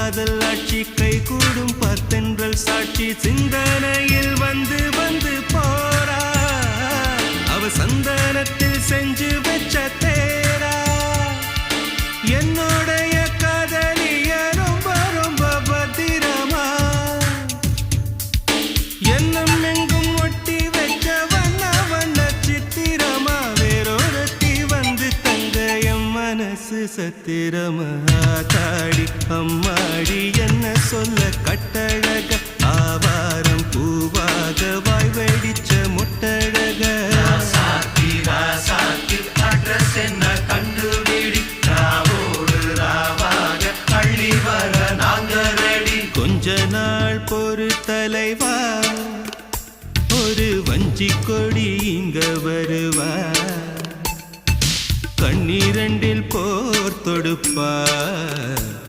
காதல் ஆட்சி கை கூடும் பத்தென்றல் சாட்சி சிந்தனையில் வந்து வந்து போரா அவ சந்தனத்தில் செஞ்சு வச்ச தேரா என்னுடைய காதலிய ரொம்ப ரொம்ப பத்திரமா என்னும் எங்கும் ஒட்டி வச்ச வண்ண வண்ண சித்திரமா வேறொருத்தி வந்து தங்க என் மனசு சத்திரமா தாடி அம்மாடி என்ன சொல்ல கட்டழக ஆவாரம் பூவாக வாய் வெடிச்ச முட்டழக அட்ரஸ் என்ன கண்டுபிடி ராவோடு ராவாக அள்ளி வர நாங்க ரெடி கொஞ்ச நாள் பொறு தலைவா ஒரு வஞ்சி கொடி இங்க வருவா கண்ணீரண்டில் போர் தொடுப்பா